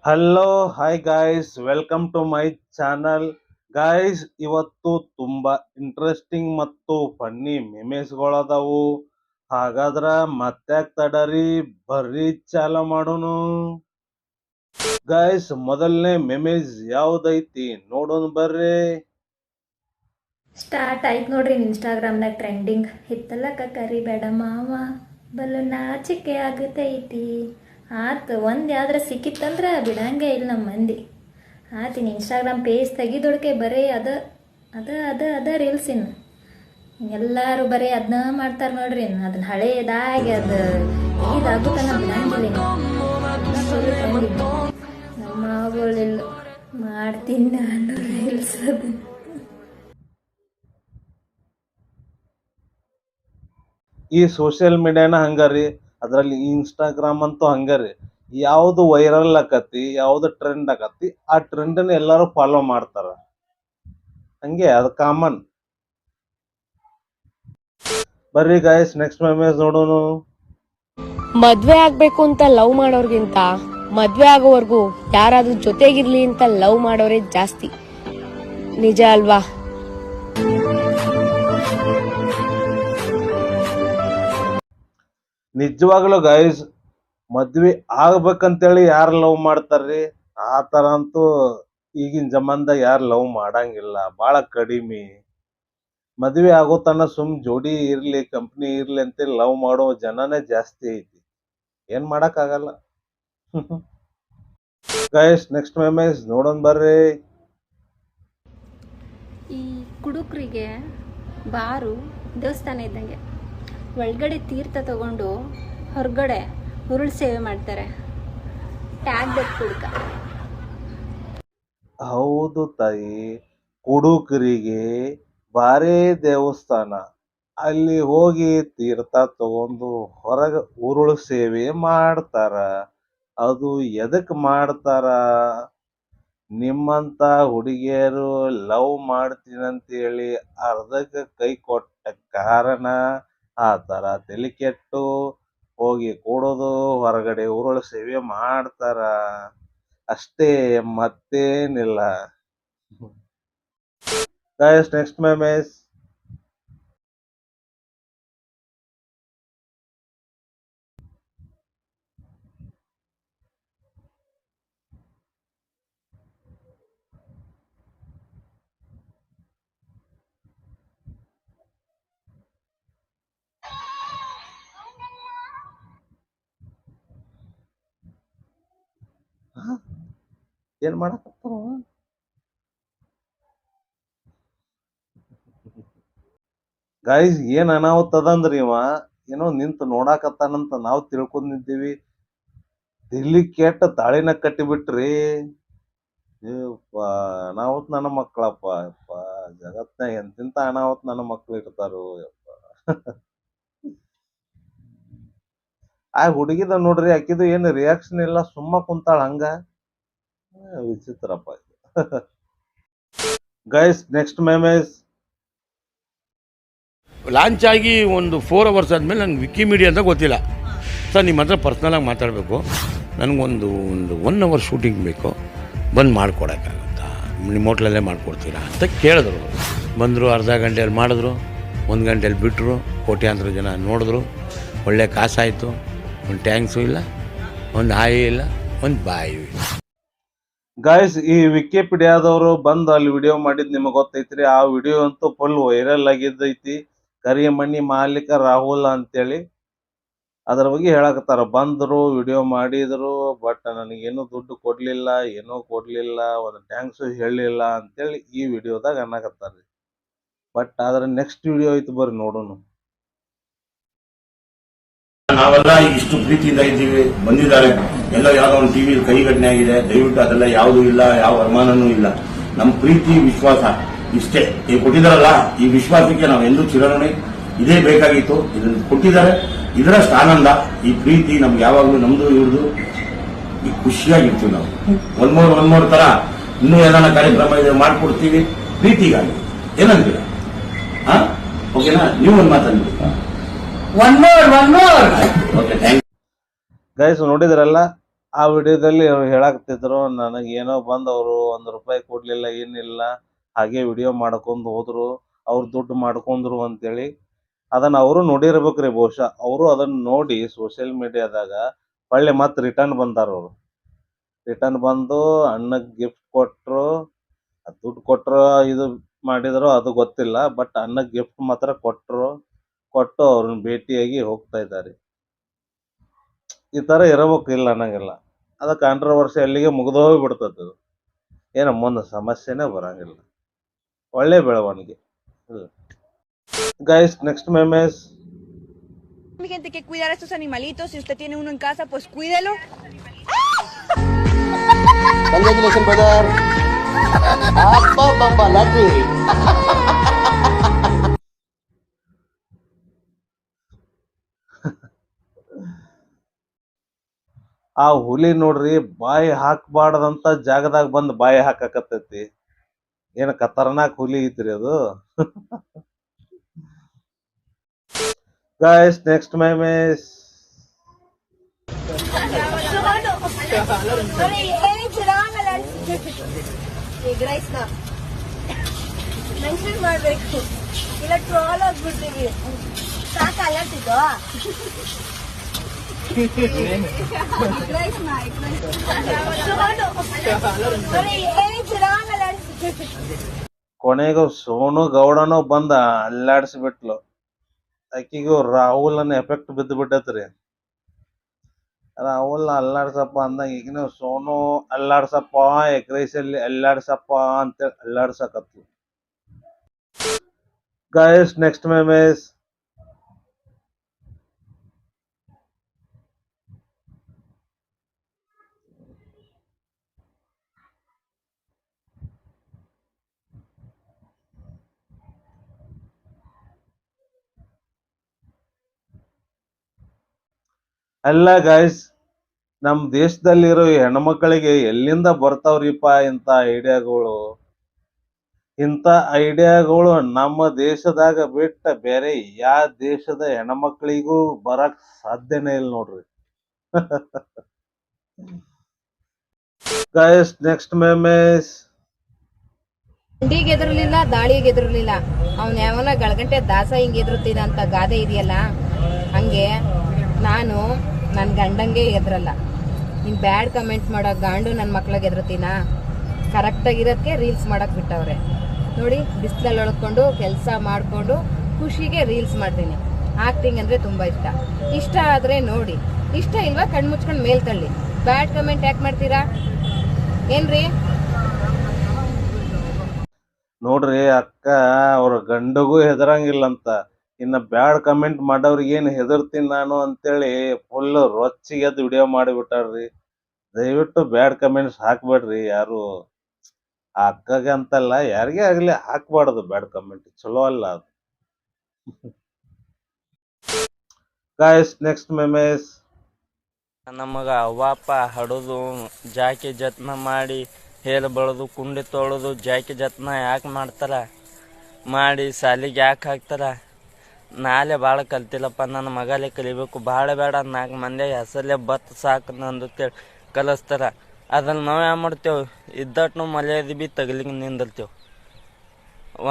Hello hi guys welcome to my channel guys. ಇವತ್ತು ತುಂಬಾ interesting ಮತ್ತು ಫನ್ನಿ ಮೆಮೇಸ್ಗಳದಾವು. ಹಾಗಾದ್ರ ಮತ್ತ್ಯಾಕ್ ತಡರಿ, ಬರ್ರಿ ಚಾಲ ಮಾಡೋನು. ಗಾಯ್ಸ್, ಮೊದಲನೇ ಮೆಮೇಜ್ ಯಾವ್ದೈತಿ ನೋಡೋಣ ಬರ್ರಿ. ಸ್ಟಾರ್ಟ್ ಆಯ್ತು ನೋಡ್ರಿ ಇನ್ಸ್ಟಾಗ್ರಾಮ್ನಾಗ ಟ್ರೆಂಡಿಂಗ್. ಹಿತ್ತಲಕ್ಕ ಕರಿಬೇಡ ಮಾವ, ಬಲು ನಾಚಿಕೆ ಆಗತೈತಿ. ಆತು ಒಂದು ಯಾವ್ದಾರ ಸಿಕ್ಕಿತ್ತಂದ್ರೆ ಬಿಡಂಗೆ ಇಲ್ಲ ನಮ್ಮ ಮಂದಿ. ಆತಿನ ಇನ್ಸ್ಟಾಗ್ರಾಮ್ ಪೇಜ್ ತೆಗಿದೊಳಕೆ ಬರೀ ಅದ ರೀಲ್ಸ್ ಇನ್ನು ಎಲ್ಲರೂ ಬರೀ ಅದನ್ನ ಮಾಡ್ತಾರೆ ನೋಡ್ರಿ. ಅದನ್ನ ಹಳೇದಾಗಿ ಅದು ಇದಾಗುತ್ತಾನ ಬಿಡಂಗಿಲ್ಲ ನಮ್ಮ ಮಾವುಗಳಿಲ್ಲ ಮಾಡ್ತೀನಿ ನಾನು ರೀಲ್ಸ್. ಅದು ಈ ಸೋಷಿಯಲ್ ಮೀಡಿಯಾನ ಹಂಗಾರಿ, ಅದ್ರಲ್ಲಿ ಇನ್ಸ್ಟಾಗ್ರಾಮ್ ಅಂತೂ ಹಂಗಾರಿ. ಯಾವ್ದು ವೈರಲ್ ಆಕತಿ, ಯಾವ್ದು ಟ್ರೆಂಡ್ ಆಕತಿ, ಆ ಟ್ರೆಂಡ್ ಎಲ್ಲರೂ ಫಾಲೋ ಮಾಡ್ತಾರ. ಹಂಗೆ ಅದು ಕಾಮನ್. ಬರ್ರಿ ಗಾಯ್ಸ್, ನೆಕ್ಸ್ಟ್ ಮೆಮೇಜ್ ನೋಡೋನು. ಮದ್ವೆ ಆಗ್ಬೇಕು ಅಂತ ಲವ್ ಮಾಡೋರ್ಗಿಂತ ಮದ್ವೆ ಆಗೋವರೆಗೂ ಯಾರಾದ್ರೂ ಜೊತೆಗಿರ್ಲಿ ಅಂತ ಲವ್ ಮಾಡೋರೇ ಜಾಸ್ತಿ. ನಿಜ ಅಲ್ವಾ? ನಿಜವಾಗ್ಲೂ ಗಾಯ್ಸ್, ಮದ್ವೆ ಆಗ್ಬೇಕಂತೇಳಿ ಯಾರು ಲವ್ ಮಾಡ್ತಾರ್ರಿ? ಆ ತರ ಅಂತೂ ಈಗಿನ ಜಮಾನ್ದಾಗ ಯಾರು ಲವ್ ಮಾಡಂಗಿಲ್ಲ, ಬಾಳ ಕಡಿಮೆ. ಮದ್ವೆ ಆಗೋ ತನ ಸುಮ್ ಜೋಡಿ ಇರ್ಲಿ, ಕಂಪ್ನಿ ಇರ್ಲಿ ಅಂತ ಲವ್ ಮಾಡೋ ಜನನೇ ಜಾಸ್ತಿ ಐತಿ. ಏನ್ ಮಾಡಕ್ ಆಗಲ್ಲ. ಗೈಸ್, ನೆಕ್ಸ್ಟ್ ಮೆಮೇಜ್ ನೋಡೋಣ ಬರ್ರಿ. ಈ ಕುಡುಕರಿಗೆ ಬಾರು ದೇವಸ್ಥಾನ ಇದ್ದಂಗೆ. ಒಳಗಡೆ ತೀರ್ಥ ತಗೊಂಡು ಹೊರಗಡೆ ಉರುಳು ಸೇವೆ ಮಾಡ್ತಾರೆ. ಟ್ಯಾಗ್ ಬೇಕು ಕುಡುಕ. ಹೌದು ತಾಯಿ, ಕುಡುಕರಿಗೆ ಬಾರೇ ದೇವಸ್ಥಾನ. ಅಲ್ಲಿ ಹೋಗಿ ತೀರ್ಥ ತಗೊಂಡು ಹೊರಗ ಉರುಳು ಸೇವೆ ಮಾಡ್ತಾರ. ಅದು ಎದಕ್ ಮಾಡ್ತಾರ? ನಿಮ್ಮಂತ ಹುಡುಗಿಯರು ಲವ್ ಮಾಡ್ತೀನಂತೇಳಿ ಅರ್ಧಕ್ಕೆ ಕೈ ಕೊಟ್ಟ ಕಾರಣ ಆ ತರ ತಲೆ ಕೆಟ್ಟು ಹೋಗಿ ಕೂಡೋದು, ಹೊರಗಡೆ ಉರುಳು ಸೇವೆ ಮಾಡ್ತಾರ ಅಷ್ಟೇ, ಮತ್ತೇನಿಲ್ಲ. Guys, next memes. ಏನ್ ಮಾಡಕತ್ತಾವ? ಗೈಸ್, ಏನ್ ಅನಾಹುತ ಅದಂದ್ರಿ, ಇವ ಏನೋ ನಿಂತು ನೋಡಾಕತ್ತಾನಂತ ನಾವು ತಿಳ್ಕೊಂಡಿದ್ದೀವಿ. ದಿಲ್ಲಿ ಕೆಟ್ಟ ತಾಳಿನ ಕಟ್ಟಿಬಿಟ್ರಿ. ಅನಾಹುತ್ ನನ್ನ ಮಕ್ಕಳಪ್ಪ. ಯಪ್ಪ, ಜಗತ್ನಾಗ ಎಂತಿಂತ ಅನಾಹುತ್ ನನ್ನ ಮಕ್ಳು ಇರ್ತಾರೋ ಯಪ್ಪ. ಆ ಹುಡುಗಿದ ನೋಡ್ರಿ, ಆಕಿದು ಏನು ರಿಯಾಕ್ಷನ್ ಇಲ್ಲ, ಸುಮ್ಮ ಕುಂತಾಳ ಹಂಗ. ವಿಚಿತ್ರಪ್ಪ. Guys, next memes. ಲಾಂಚ್ ಆಗಿ ಒಂದು 4 ಅವರ್ಸ್ ಆದಮೇಲೆ ನನಗೆ ವಿಕಿಮೀಡಿಯಾ ಅಂತ ಗೊತ್ತಿಲ್ಲ. ಸರ್, ನಿಮ್ಮ ಹತ್ರ ಪರ್ಸ್ನಲಾಗಿ ಮಾತಾಡಬೇಕು, ನನಗೊಂದು 1 ಅವರ್ ಶೂಟಿಂಗ್ ಬೇಕು, ಬಂದು ಮಾಡಿಕೊಡೋಕ್ಕಾಗುತ್ತಾ? ನಿಮ್ಮ ಹೋಟ್ಲಲ್ಲೇ ಮಾಡಿಕೊಡ್ತೀರಾ ಅಂತ ಕೇಳಿದ್ರು. ಬಂದರು, ಅರ್ಧ ಗಂಟೆಯಲ್ಲಿ ಮಾಡಿದ್ರು, 1 ಗಂಟೆಯಲ್ಲಿ ಬಿಟ್ಟರು. ಕೋಟ್ಯಾಂತರ ಜನ ನೋಡಿದ್ರು, ಒಳ್ಳೆ ಕಾಸಾಯಿತು. ಒಂದು ಟ್ಯಾಂಕ್ಸು ಇಲ್ಲ, ಒಂದು ಹಾಯಿ ಇಲ್ಲ, ಒಂದು ಬಾಯಿ ಇಲ್ಲ. ಗಾಯ್ಸ್, ಈ ವಿಕಿಪೀಡಿಯಾದವರು ಬಂದು ಅಲ್ಲಿ ವಿಡಿಯೋ ಮಾಡಿದ್ ನಿಮಗೆ ಗೊತ್ತೈತ್ರಿ. ಆ ವಿಡಿಯೋ ಅಂತೂ ಫುಲ್ ವೈರಲ್ ಆಗಿದ್ದೈತಿ. ಕರಿಮಣ್ಣಿ ಮಾಲೀಕ ರಾಹುಲ್ ಅಂತೇಳಿ ಅದ್ರ ಬಗ್ಗೆ ಹೇಳಕತ್ತಾರ. ಬಂದ್ರು, ವಿಡಿಯೋ ಮಾಡಿದ್ರು, ಬಟ್ ನನಗೇನು ದುಡ್ಡು ಕೊಡ್ಲಿಲ್ಲ, ಏನೂ ಕೊಡ್ಲಿಲ್ಲ, ಒಂದು ಟ್ಯಾಂಕ್ಸು ಹೇಳಿಲ್ಲ ಅಂತೇಳಿ ಈ ವಿಡಿಯೋದಾಗ ಅನ್ನಕತ್ತಾರ್ರಿ. ಬಟ್ ಆದ್ರೆ ನೆಕ್ಸ್ಟ್ ವಿಡಿಯೋ ಐತಿ, ಬರ್ರಿ ನೋಡೋಣ. ನಾವೆಲ್ಲ ಇಷ್ಟು ಪ್ರೀತಿಯಿಂದ ಇದ್ದೀವಿ, ಬಂದಿದ್ದಾರೆ ಎಲ್ಲ ಯಾವ್ದೋ ಒಂದು ಟಿವಿ ಕೈಘಟನೆ ಆಗಿದೆ. ದಯವಿಟ್ಟು ಅದೆಲ್ಲ ಯಾವುದೂ ಇಲ್ಲ, ಯಾವ ಅನುಮಾನನೂ ಇಲ್ಲ. ನಮ್ಮ ಪ್ರೀತಿ ವಿಶ್ವಾಸ ಇಷ್ಟೇ. ಈಗ ಕೊಟ್ಟಿದಾರಲ್ಲ, ಈ ವಿಶ್ವಾಸಕ್ಕೆ ನಾವು ಎಂದೂ ಚಿರಋಣಿ. ಇದೇ ಬೇಕಾಗಿತ್ತು, ಇದನ್ನು ಕೊಟ್ಟಿದ್ದಾರೆ. ಇದರಷ್ಟು ಆನಂದ, ಈ ಪ್ರೀತಿ ನಮ್ಗೆ ಯಾವಾಗಲೂ ನಮ್ದು ಇವ್ರದು ಈ ಖುಷಿಯಾಗಿರ್ತೀವಿ ನಾವು. ಒನ್ ಮೋರ್ ತರ ಇನ್ನೂ ಏನಾನ ಕಾರ್ಯಕ್ರಮ ಇದೆ ಮಾಡ್ಕೊಡ್ತೀವಿ ಪ್ರೀತಿಗಾಗಿ. ಏನಂತೀರ? ಓಕೆನಾ? ನೀವು ಒಂದು ಮಾತಾಡ್ತೀರಾ? ಗೈಸ್, ನೋಡಿದ್ರಲ್ಲ, ಆ ವಿಡಿಯೋದಲ್ಲಿ ಅವ್ರು ಹೇಳಾಕತ್ತಿದ್ರು, ನನಗೇನೋ ಬಂದು ಅವರು ₹1 ಕೊಡ್ಲಿಲ್ಲ, ಏನಿಲ್ಲ, ಹಾಗೆ ವಿಡಿಯೋ ಮಾಡ್ಕೊಂಡು ಹೋದ್ರು, ಅವ್ರು ದುಡ್ಡು ಮಾಡ್ಕೊಂಡ್ರು ಅಂತೇಳಿ. ಅದನ್ನ ಅವರು ನೋಡಿರ್ಬೇಕ್ರಿ ಬಹುಶಃ. ಅವರು ಅದನ್ನ ನೋಡಿ ಸೋಷಿಯಲ್ ಮೀಡಿಯಾದಾಗ ಹೊಳ್ಳಿ ಮತ್ತೆ ರಿಟರ್ನ್ ಬಂದಾರ ಅವರು. ರಿಟರ್ನ್ ಬಂದು ಅಣ್ಣಗ್ ಗಿಫ್ಟ್ ಕೊಟ್ರು. ದುಡ್ಡು ಕೊಟ್ರು ಇದು ಮಾಡಿದ್ರು ಅದು ಗೊತ್ತಿಲ್ಲ. ಬಟ್ ಅಣ್ಣಗ್ ಗಿಫ್ಟ್ ಮಾತ್ರ ಕೊಟ್ಟು ಅವ್ರನ್ನ ಭೇಟಿಯಾಗಿ ಹೋಗ್ತಾ ಇದ್ದಾರೆ. ಈ ತರ ಇರಬೇಕು, ಇಲ್ಲ ಅನ್ನಂಗಿಲ್ಲ. ಅದ ಕಾಂಟ್ರವರ್ಸಿ ಅಲ್ಲಿಗೆ ಮುಗಿದೋಗಿ ಬಿಡ್ತದ. ಅದು ಏನು ಮುಂದೆ ಸಮಸ್ಯೆನೇ ಬರಂಗಿಲ್ಲ. ಒಳ್ಳೆ ಬೆಳವಣಿಗೆ. Guys, next memes. Mi gente, que cuidar a estos animalitos. Si usted tiene uno en casa, pues cuídelo. Congratulations, brother. Apa lagi? ಆ ಹುಲಿ ನೋಡ್ರಿ, ಬಾಯಿ ಹಾಕ್ಬಾರ್ದಂತ ಜಾಗದಾಗ ಬಂದ್ ಬಾಯಿ ಹಾಕಾಕತ್ತೈತಿ. ಏನ ಖತರ್ನಾಕ್ ಹುಲಿ ಐತ್ರಿ ಅದು. Guys, next ಮೆಮೇಸ್. ಮೆನ್ಷನ್ ಮಾಡ್ಬೇಕು, ಇಲ್ಲ ಟ್ರೋಲ್ ಆಗ್ಬಿಡ್ತೀವಿ. ಸಾಕ ಅಲ್ಲತ್ತಿದ್ದು ಕೊನೆಗೂ ಸೋನು ಗೌಡನೂ ಬಂದ ಅಲ್ಲಾಡ್ಸಿಬಿಟ್ಲು. ಆಕಿಗೂ ರಾಹುಲ್ ಅನ್ನ ಎಫೆಕ್ಟ್ ಬಿದ್ದು ಬಿಟ್ಟತ್ರಿ. ರಾಹುಲ್ ಅಲ್ಲಾಡ್ಸಪ್ಪ ಅಂದಾಗ ಈಗಿನ ಸೋನು ಅಲ್ಲಾಡ್ಸಪ್ಪ, ಎಗ್ರೈಸಲ್ಲಿ ಅಲ್ಲಾಡ್ಸಪ್ಪ ಅಂತೇಳಿ ಅಲ್ಲಾಡ್ಸಕತ್ಲು. Guys, next ಮೆಮೇಸ್. ಅಲ್ಲ ಗೈಸ್, ನಮ್ ದೇಶದಲ್ಲಿರೋ ಹೆಣ್ಮಕ್ಳಿಗೆ ಎಲ್ಲಿಂದ ಬರ್ತಾವ್ರಿಪ್ಪ ಇಂಥ ಐಡಿಯಾಗಳು? ಇಂಥ ಐಡಿಯಾಗಳು ನಮ್ಮ ದೇಶದಾಗ ಬಿಟ್ಟ ಬೇರೆ ಯಾವ ದೇಶದ ಹೆಣ್ಮಕ್ಳಿಗೂ ಬರಕ್ ಸಾಧ್ಯನೇ ಇಲ್ಲ ನೋಡ್ರಿ. Guys, next memes. ಗುಂಡಿಗೆ ಎದುರ್ಲಿಲ್ಲ, ದಾಳಿಗೆ ಎದುರ್ಲಿಲ್ಲ, ಅವ್ನ ಯಾವನ ಗಳಗಂಟೆ ದಾಸ ಹಿಂಗ್ ಎದುರುತ್ತೀನ ಅಂತ ಗಾದೆ ಇದೆಯಲ್ಲ, ಹಂಗೆ ನಾನು ನನ್ನ ಗಂಡಂಗೆ ಎದುರಲ್ಲ. ನೀನ್ ಬ್ಯಾಡ್ ಕಮೆಂಟ್ ಮಾಡೋ ಗಾಂಡು ನನ್ನ ಮಕ್ಳಿಗೆ ಎದುರುತ್ತೀನ? ಕರೆಕ್ಟಾಗಿರೋದಕ್ಕೆ ರೀಲ್ಸ್ ಮಾಡಕ್ ಬಿಟ್ಟವ್ರೆ ನೋಡಿ. ಬಿಸಿಲಲ್ಲಿ ಒಳ್ಕೊಂಡು ಕೆಲಸ ಮಾಡಿಕೊಂಡು ಖುಷಿಗೆ ರೀಲ್ಸ್ ಮಾಡ್ತೀನಿ. ಆಕ್ಟಿಂಗ್ ಅಂದರೆ ತುಂಬ ಇಷ್ಟ ಆದರೆ ನೋಡಿ, ಇಷ್ಟ ಇಲ್ವಾ ಕಣ್ಣು ಮುಚ್ಕೊಂಡು ಮೇಲ್ ತಳ್ಳಿ. ಬ್ಯಾಡ್ ಕಮೆಂಟ್ ಯಾಕೆ ಮಾಡ್ತೀರಾ ಏನ್ರಿ? ನೋಡ್ರಿ ಅಕ್ಕ, ಅವ್ರ ಗಂಡಗೂ ಹೆದರಂಗಿಲ್ಲಂತ. ಇನ್ನ ಬ್ಯಾಡ್ ಕಮೆಂಟ್ ಮಾಡೋರ್ಗೆ ಏನ್ ಹೆದರ್ತೀನಿ ನಾನು ಅಂತೇಳಿ ಫುಲ್ ರೊಚ್ಚಿಗೆದ್ದು ವಿಡಿಯೋ ಮಾಡಿಬಿಟ್ಟಾರ್ರಿ. ದಯವಿಟ್ಟು ಬ್ಯಾಡ್ ಕಮೆಂಟ್ಸ್ ಹಾಕ್ಬೇಡ್ರಿ ಯಾರು. ಆ ಅಕ್ಕಗೆ ಅಂತಲ್ಲ, ಯಾರಿಗೇ ಆಗ್ಲಿ ಹಾಕ್ಬಾರ್ದು ಬ್ಯಾಡ್ ಕಮೆಂಟ್. ಚಲೋ ಅಲ್ಲ ಅದು. Guys, next memes. ನಮಗ ಅವ್ವಾಪ ಹಡೋದು, ಜಾಕಿ ಜತ್ನ ಮಾಡಿ ಹೇಲ್ ಬಳದು, ಕುಂಡಿ ತೊಳೋದು, ಜಾಕಿ ಜತ್ನ ಯಾಕೆ ಮಾಡ್ತಾರ? ಮಾಡಿ ಸಾಲಿಗೆ ಯಾಕೆ ಹಾಕ್ತಾರ? ನಾಳೆ ಭಾಳ ಕಲ್ತಿಲ್ಲಪ್ಪ, ನನ್ನ ಮಗಲೇ ಕಲಿಬೇಕು. ಭಾಳ ಬೇಡ 4 ಮಂದಿ ಹೆಸರಲ್ಲೇ ಬತ್ ಸಾಕು ನಂದು ಕಲಿಸ್ತಾರ. ಅದ್ರಲ್ಲಿ ನಾವು ಯಾವ ಮಾಡ್ತೇವೆ? ಇದ್ದಟ್ಟು ಮರ್ಯಾದೆ ಬಿ ತಗಲಿಗೆ ನಿಂದಿರ್ತೇವೆ.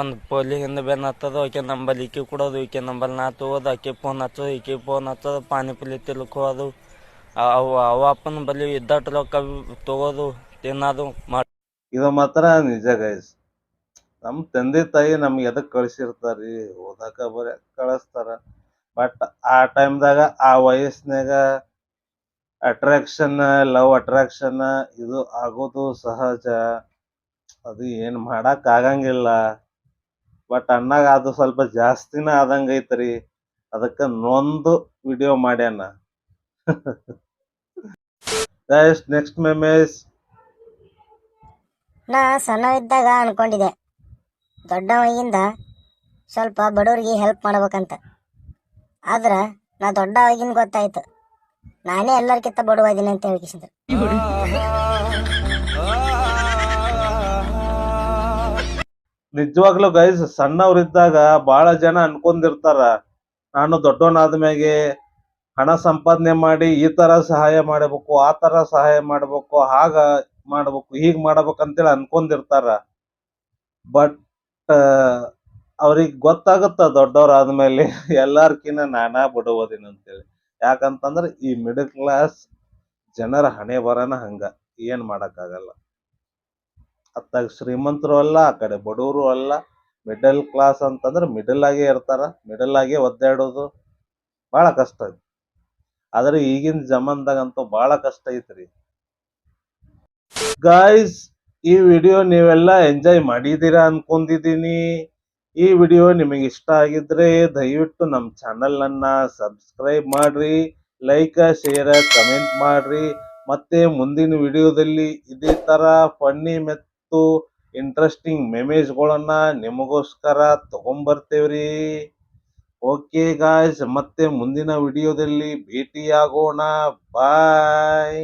ಒಂದು ಪೋಲಿ ಹಿಂದೆ ಬೆನ್ನು ಹತ್ತೋದು, ಆಕೆ ನಂಬಲ್ಲಿ ಈಕೆ ಕೊಡೋದು, ಈಕೆ ನಂಬಲ್ಲಿ ನಾ ತಗೋದು, ಆಕೆ ಫೋನ್ ಹಚ್ಚೋದು, ಈಕೆ ಫೋನ್ ಹಚ್ಚೋದು, ಪಾನಿಪುರಿ ತಿಳ್ಕೋದು, ಅವ ಅಪ್ಪನ ಬಲ್ಲಿ ಇದ್ದಟ್ಟು ರೊಕ್ಕ ತಗೋದು, ತಿನ್ನೋದು ಮಾಡಿ. ಇದು ಮಾತ್ರ ನಿಜ ಗೈಸ್. ನಮ್ ತಂದೆ ತಾಯಿ ನಮ್ಗೆ ಎದಕ್ ಕಳ್ಸಿರ್ತಾರಿ? ಓದಾಕ ಬರೀ ಕಳಿಸ್ತಾರ. ಬಟ್ ಆ ಟೈಮ್ದಾಗ ಆ ವಯಸ್ಸಿನಾಗ ಅಟ್ರಾಕ್ಷನ್, ಲವ್ ಅಟ್ರಾಕ್ಷನ್ ಇದು ಆಗೋದು ಸಹಜ. ಅದು ಏನ್ ಮಾಡಕ್ ಆಗಂಗಿಲ್ಲ. ಬಟ್ ಅಣ್ಣಾಗ ಅದು ಸ್ವಲ್ಪ ಜಾಸ್ತಿನ ಆದಂಗ ಐತ್ರಿ. ಅದಕ್ಕ ನೊಂದು ವಿಡಿಯೋ ಮಾಡ್ಯಾನ. Guys, next memes. ನಾ ಸಣ್ಣವಿದ್ದಾಗ ಅನ್ಕೊಂಡಿದ್ದೆ ದೊಡ್ಡವಾಗಿಂದ ಸ್ವಲ್ಪ ಬಡವ್ರಿಗೆ ಹೆಲ್ಪ್ ಮಾಡ್ಬೇಕಂತ. ಆದ್ರೆ ನಾ ದೊಡ್ಡವಾಗಿಂದ ಗೊತ್ತಾಯ್ತು ನಾನೇ ಎಲ್ಲರಿಗಿಂತ ಬಡವಾಗಿದ್ದೀನಿ ಅಂತ ಹೇಳ್ಕಿಸಿದ್ರು. ನಿಜವಾಗ್ಲೂ ಗೈಸ್, ಸಣ್ಣವ್ರಿದ್ದಾಗ ಬಹಳ ಜನ ಅನ್ಕೊಂಡಿರ್ತಾರ, ನಾನು ದೊಡ್ಡವನಾದ್ಮ್ಯಾಗೆ ಹಣ ಸಂಪಾದನೆ ಮಾಡಿ ಈ ತರ ಸಹಾಯ ಮಾಡಬೇಕು, ಆ ತರ ಸಹಾಯ ಮಾಡಬೇಕು, ಹಾಗ ಮಾಡಬೇಕು, ಹೀಗ್ ಮಾಡ್ಬೇಕಂತೇಳಿ ಅನ್ಕೊಂಡಿರ್ತಾರ. ಬಟ್ ಅವ್ರಿಗೆ ಗೊತ್ತಾಗುತ್ತ ದೊಡ್ಡವ್ರಾದ್ಮೇಲೆ ಎಲ್ಲಾರ್ಕಿನ್ನ ನಾನಾ ಬಡವದಿನ ಅಂತೇಳಿ. ಯಾಕಂತಂದ್ರ ಈ ಮಿಡಲ್ ಕ್ಲಾಸ್ ಜನರ ಹಣೆ ಬರನ ಹಂಗ, ಏನ್ ಮಾಡಕ್ಕಾಗಲ್ಲ. ಅತ್ತಾಗ ಶ್ರೀಮಂತರು ಅಲ್ಲ, ಆ ಕಡೆ ಬಡವರು ಅಲ್ಲ. ಮಿಡಲ್ ಕ್ಲಾಸ್ ಅಂತಂದ್ರೆ ಮಿಡಲ್ ಆಗೇ ಇರ್ತಾರ, ಮಿಡಲ್ ಆಗೇ ಒದ್ದಾಡೋದು ಬಹಳ ಕಷ್ಟ ಐತಿ. ಆದ್ರೆ ಈಗಿನ ಜಮಾನ್ದಾಗಂತೂ ಬಹಳ ಕಷ್ಟ ಐತ್ರಿ. ಗಾಯ್ಸ್, ಈ ವಿಡಿಯೋ ನೀವೆಲ್ಲ ಎಂಜಾಯ್ ಮಾಡಿದೀರಾ ಅನ್ಕೊಂಡಿದೀನಿ. ಈ ವಿಡಿಯೋ ನಿಮಗೆ ಇಷ್ಟ ಆಗಿದ್ರೆ ದಯವಿಟ್ಟು ನಮ್ಮ ಚಾನಲ್ ಅನ್ನ ಸಬ್ಸ್ಕ್ರೈಬ್ ಮಾಡ್ರಿ, ಲೈಕ್ ಶೇರ್ ಕಮೆಂಟ್ ಮಾಡ್ರಿ. ಮತ್ತೆ ಮುಂದಿನ ವಿಡಿಯೋದಲ್ಲಿ ಇದೇ ತರ ಫನ್ನಿ ಮತ್ತು ಇಂಟ್ರೆಸ್ಟಿಂಗ್ ಮೆಮೇಜ್ಗಳನ್ನ ನಿಮಗೋಸ್ಕರ ತಗೊಂಬರ್ತೇವ್ರಿ. ಓಕೆ ಗಾಯ್ಸ್, ಮತ್ತೆ ಮುಂದಿನ ವಿಡಿಯೋದಲ್ಲಿ ಭೇಟಿಯಾಗೋಣ. ಬಾಯ್.